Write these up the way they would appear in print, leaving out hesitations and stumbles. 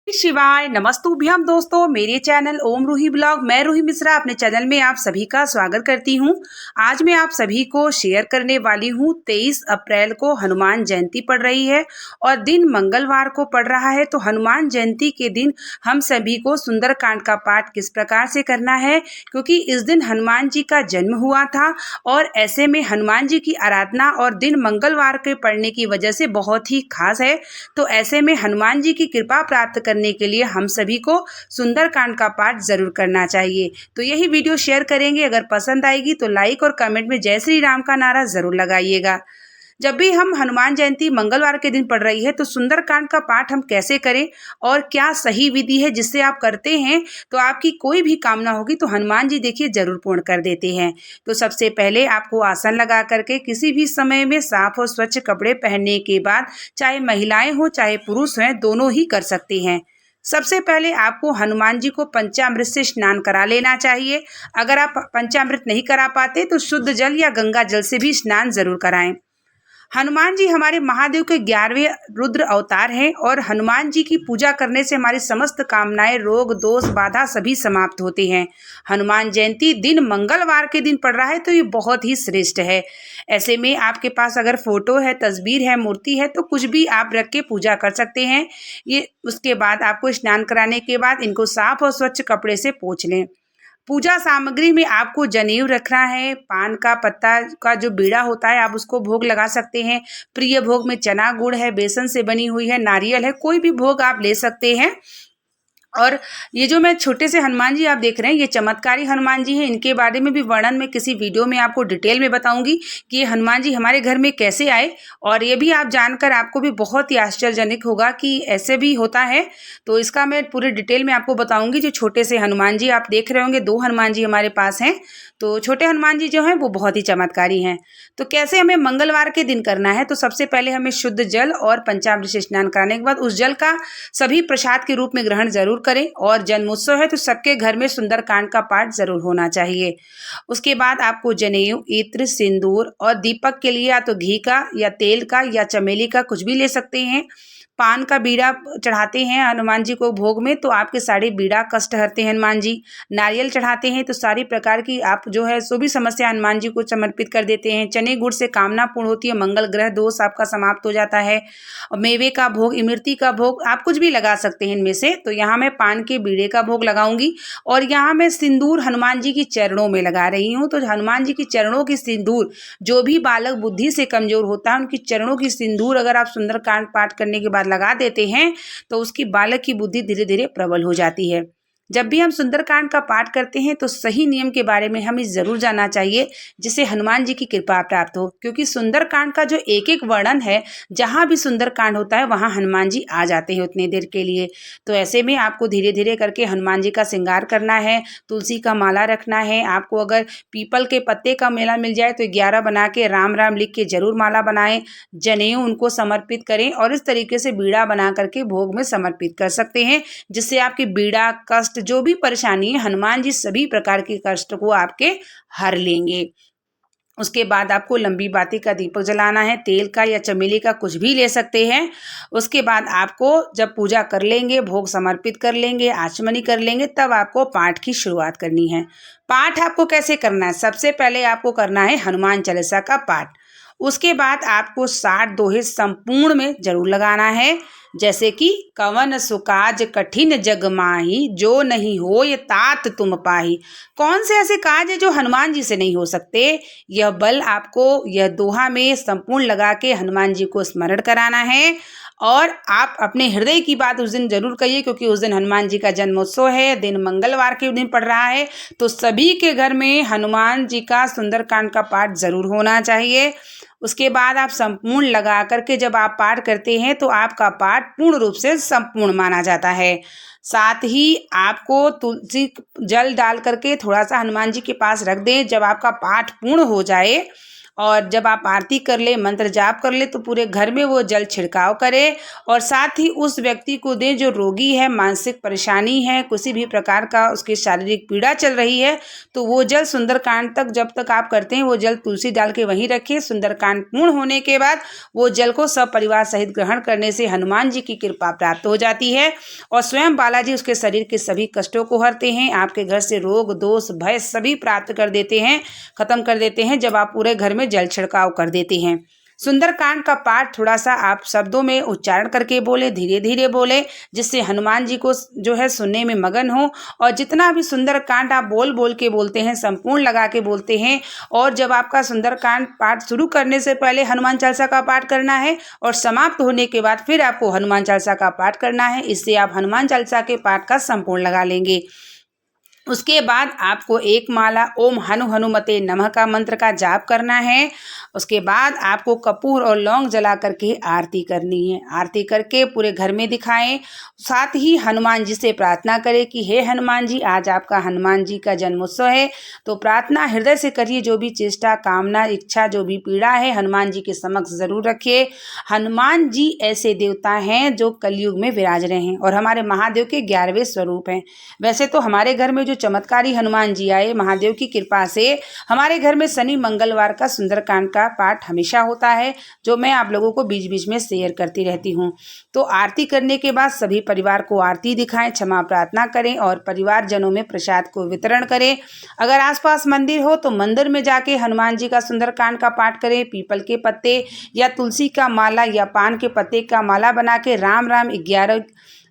शिवाय नमस्तुभ्यम दोस्तों, मेरे चैनल ओम रूही ब्लॉग मैं रूही मिश्रा अपने चैनल में आप सभी का स्वागत करती हूं। आज मैं आप सभी को शेयर करने वाली हूं 23 अप्रैल को हनुमान जयंती पड़ रही है और दिन मंगलवार को पड़ रहा है। तो हनुमान जयंती के दिन हम सभी को सुंदरकांड का पाठ किस प्रकार से करना है, क्योंकि इस दिन हनुमान जी का जन्म हुआ था और ऐसे में हनुमान जी की आराधना और दिन मंगलवार के पड़ने की वजह से बहुत ही खास है। तो ऐसे में हनुमान जी की कृपा प्राप्त करने के लिए हम सभी को सुंदरकांड का पाठ जरूर करना चाहिए। तो यही वीडियो शेयर करेंगे। अगर पसंद आएगी तो लाइक और कमेंट में जय श्री राम का नारा जरूर लगाइएगा। जब भी हम हनुमान जयंती मंगलवार के दिन पड़ रही है तो सुंदरकांड का पाठ हम कैसे करें और क्या सही विधि है जिससे आप करते हैं तो आपकी कोई भी कामना होगी तो हनुमान जी देखिए जरूर पूर्ण कर देते हैं। तो सबसे पहले आपको आसन लगा करके किसी भी समय में साफ और स्वच्छ कपड़े पहनने के बाद, चाहे महिलाएं हो चाहे पुरुष हैं, दोनों ही कर सकते हैं। सबसे पहले आपको हनुमान जी को पंचामृत से स्नान करा लेना चाहिए। अगर आप पंचामृत नहीं करा पाते तो शुद्ध जल या गंगा जल से भी स्नान जरूर कराएं। हनुमान जी हमारे महादेव के 11वें रुद्र अवतार हैं और हनुमान जी की पूजा करने से हमारी समस्त कामनाएं, रोग, दोष, बाधा सभी समाप्त होते हैं। हनुमान जयंती दिन मंगलवार के दिन पड़ रहा है तो ये बहुत ही श्रेष्ठ है। ऐसे में आपके पास अगर फोटो है, तस्वीर है, मूर्ति है तो कुछ भी आप रख के पूजा कर सकते हैं। ये उसके बाद आपको स्नान कराने के बाद इनको साफ और स्वच्छ कपड़े से पोंछ लें। पूजा सामग्री में आपको जनेऊ रखना है। पान का पत्ता का जो बीड़ा होता है आप उसको भोग लगा सकते हैं। प्रिय भोग में चना गुड़ है, बेसन से बनी हुई है, नारियल है, कोई भी भोग आप ले सकते हैं। और ये जो मैं छोटे से हनुमान जी आप देख रहे हैं ये चमत्कारी हनुमान जी हैं। इनके बारे में भी वर्णन मैं किसी वीडियो में आपको डिटेल में बताऊंगी कि ये हनुमान जी हमारे घर में कैसे आए, और ये भी आप जानकर आपको भी बहुत ही आश्चर्यजनक होगा कि ऐसे भी होता है। तो इसका मैं पूरे डिटेल में आपको बताऊंगी। जो छोटे से हनुमान जी आप देख रहे होंगे, 2 हनुमान जी हमारे पास हैं। तो छोटे हनुमान जी जो हैं वो बहुत ही चमत्कारी हैं। तो कैसे हमें मंगलवार के दिन करना है, तो सबसे पहले हमें शुद्ध जल और पंचामृत से स्नान कराने के बाद उस जल का सभी प्रसाद के रूप में ग्रहण जरूर करें। और जन्मोत्सव है तो सबके घर में सुंदरकांड का पाठ जरूर होना चाहिए। उसके बाद आपको जनेऊ, इत्र, सिंदूर और दीपक के लिए या तो घी का या तेल का या चमेली का कुछ भी ले सकते हैं। पान का बीड़ा चढ़ाते हैं हनुमान जी को भोग में तो आपके सारे बीड़ा कष्ट हरते हैं हनुमान जी। नारियल चढ़ाते हैं तो सारी प्रकार की आप जो है सो भी समस्या हनुमान जी को समर्पित कर देते हैं। चने गुड़ से कामना पूर्ण होती है, मंगल ग्रह दोष आपका समाप्त हो जाता है। और मेवे का भोग, इमरती का भोग, आप कुछ भी लगा सकते हैं इनमें से। तो यहाँ मैं पान के बीड़े का भोग लगाऊंगी और यहाँ मैं सिंदूर हनुमान जी की चरणों में लगा रही हूँ। तो हनुमान जी की चरणों की सिंदूर, जो भी बालक बुद्धि से कमजोर होता है उनकी चरणों की सिंदूर अगर आप सुंदरकांड पाठ करने के बाद लगा देते हैं तो उसकी बालक की बुद्धि धीरे धीरे प्रबल हो जाती है। जब भी हम सुंदरकांड का पाठ करते हैं तो सही नियम के बारे में हमें जरूर जानना चाहिए जिससे हनुमान जी की कृपा प्राप्त हो, क्योंकि सुंदरकांड का जो एक एक वर्णन है, जहां भी सुंदरकांड होता है वहां हनुमान जी आ जाते हैं उतनी देर के लिए। तो ऐसे में आपको धीरे धीरे करके हनुमान जी का श्रृंगार करना है, तुलसी का माला रखना है। आपको अगर पीपल के पत्ते का मेला मिल जाए तो 11 बना के राम राम लिख के जरूर माला बनाएं। जनेऊ उनको समर्पित करें और इस तरीके से बीड़ा बना करके भोग में समर्पित कर सकते हैं, जिससे आपकी बीड़ा, कष्ट, जो भी परेशानी है, हनुमान जी सभी प्रकार के कष्ट को आपके हर लेंगे। उसके बाद आपको लंबी बाती का दीपक जलाना है, तेल का या चमेली का कुछ भी ले सकते हैं। उसके बाद आपको जब पूजा कर लेंगे, भोग समर्पित कर लेंगे, आचमनी कर लेंगे, तब आपको पाठ की शुरुआत करनी है। पाठ आपको कैसे करना है, सबसे पहले आपको करना है हनुमान चालीसा का पाठ। उसके बाद आपको 60 दोहे संपूर्ण में जरूर लगाना है, जैसे कि कवन सुकाज कठिन जग माही, जो नहीं हो ये तात तुम पाही। कौन से ऐसे काज है जो हनुमान जी से नहीं हो सकते, यह बल आपको यह दोहा में संपूर्ण लगा के हनुमान जी को स्मरण कराना है। और आप अपने हृदय की बात उस दिन जरूर कहिए, क्योंकि उस दिन हनुमान जी का जन्मोत्सव है, दिन मंगलवार के दिन पड़ रहा है। तो सभी के घर में हनुमान जी का सुंदरकांड का पाठ जरूर होना चाहिए। उसके बाद आप संपूर्ण लगा करके जब आप पाठ करते हैं तो आपका पाठ पूर्ण रूप से संपूर्ण माना जाता है। साथ ही आपको तुलसी जल डाल करके थोड़ा सा हनुमान जी के पास रख दें। जब आपका पाठ पूर्ण हो जाए और जब आप आरती कर ले, मंत्र जाप कर ले, तो पूरे घर में वो जल छिड़काव करें और साथ ही उस व्यक्ति को दें जो रोगी है, मानसिक परेशानी है, किसी भी प्रकार का उसकी शारीरिक पीड़ा चल रही है, तो वो जल सुंदरकांड तक जब तक आप करते हैं वो जल तुलसी डाल के वहीं रखें। सुंदरकांड पूर्ण होने के बाद वो जल को सब परिवार सहित ग्रहण करने से हनुमान जी की कृपा प्राप्त हो जाती है और स्वयं बालाजी उसके शरीर के सभी कष्टों को हरते हैं, आपके घर से रोग दोष भय सभी प्राप्त कर देते हैं, खत्म कर देते हैं जब आप पूरे घर में जल छिड़काव कर देते हैं। सुंदरकांड का पाठ थोड़ा सा आप शब्दों में उच्चारण करके बोले, धीरे धीरे बोले, जिससे हनुमान जी को जो है सुनने में मगन हो। और जितना भी सुंदरकांड आप बोल बोल के बोलते हैं, संपूर्ण लगा के बोलते हैं। और जब आपका सुंदरकांड पाठ शुरू करने से पहले हनुमान चालीसा का पाठ करना है और समाप्त होने के बाद फिर आपको हनुमान चालीसा का पाठ करना है। इससे आप हनुमान चालीसा के पाठ का संपूर्ण लगा लेंगे। उसके बाद आपको एक माला ओम हनुमते नमः का मंत्र का जाप करना है। उसके बाद आपको कपूर और लौंग जला करके आरती करनी है। आरती करके पूरे घर में दिखाएं। साथ ही हनुमान जी से प्रार्थना करें कि हे हनुमान जी, आज आपका हनुमान जी का जन्मोत्सव है, तो प्रार्थना हृदय से करिए। जो भी चेष्टा, कामना, इच्छा, जो भी पीड़ा है हनुमान जी के समक्ष जरूर रखिए। हनुमान जी ऐसे देवता हैं जो कलयुग में विराज रहे हैं और हमारे महादेव के 11वें स्वरूप हैं। वैसे तो हमारे घर में जो चमत्कारी हनुमान जी आए, महादेव की कृपा से हमारे घर में शनि मंगलवार का सुंदरकांड का पाठ हमेशा होता है, जो मैं आप लोगों को बीच बीच में शेयर करती रहती हूँ। तो आरती करने के बाद सभी परिवार को आरती दिखाएं, क्षमा प्रार्थना करें और परिवारजनों में प्रसाद को वितरण करें। अगर आसपास मंदिर हो तो मंदिर में जाके हनुमान जी का सुंदरकांड का पाठ करें। पीपल के पत्ते या तुलसी का माला या पान के पत्ते का माला बना के राम राम 11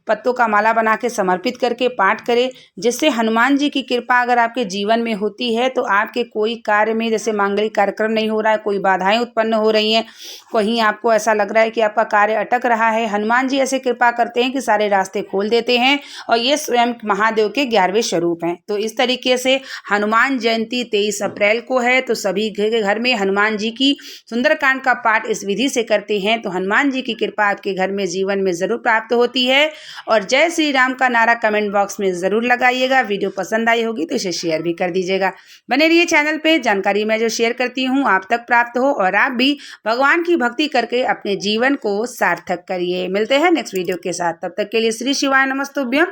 पत्तों का माला बना के समर्पित करके पाठ करें, जिससे हनुमान जी की कृपा अगर आपके जीवन में होती है तो आपके कोई कार्य में, जैसे मांगलिक कार्यक्रम नहीं हो रहा है, कोई बाधाएं उत्पन्न हो रही हैं, कहीं आपको ऐसा लग रहा है कि आपका कार्य अटक रहा है, हनुमान जी ऐसे कृपा करते हैं कि सारे रास्ते खोल देते हैं और ये स्वयं महादेव के 11वें स्वरूप हैं। तो इस तरीके से हनुमान जयंती 23 अप्रैल को है, तो सभी घर में हनुमान जी की सुंदरकांड का पाठ इस विधि से करते हैं तो हनुमान जी की कृपा आपके घर में जीवन में जरूर प्राप्त होती है। और जय श्री राम का नारा कमेंट बॉक्स में जरूर लगाइएगा। वीडियो पसंद आई होगी तो इसे शेयर भी कर दीजिएगा। बने रहिए चैनल पे, जानकारी मैं जो शेयर करती हूँ आप तक प्राप्त हो और आप भी भगवान की भक्ति करके अपने जीवन को सार्थक करिए। मिलते हैं नेक्स्ट वीडियो के साथ, तब तक के लिए श्री शिवाय नमस्तुभ्यम।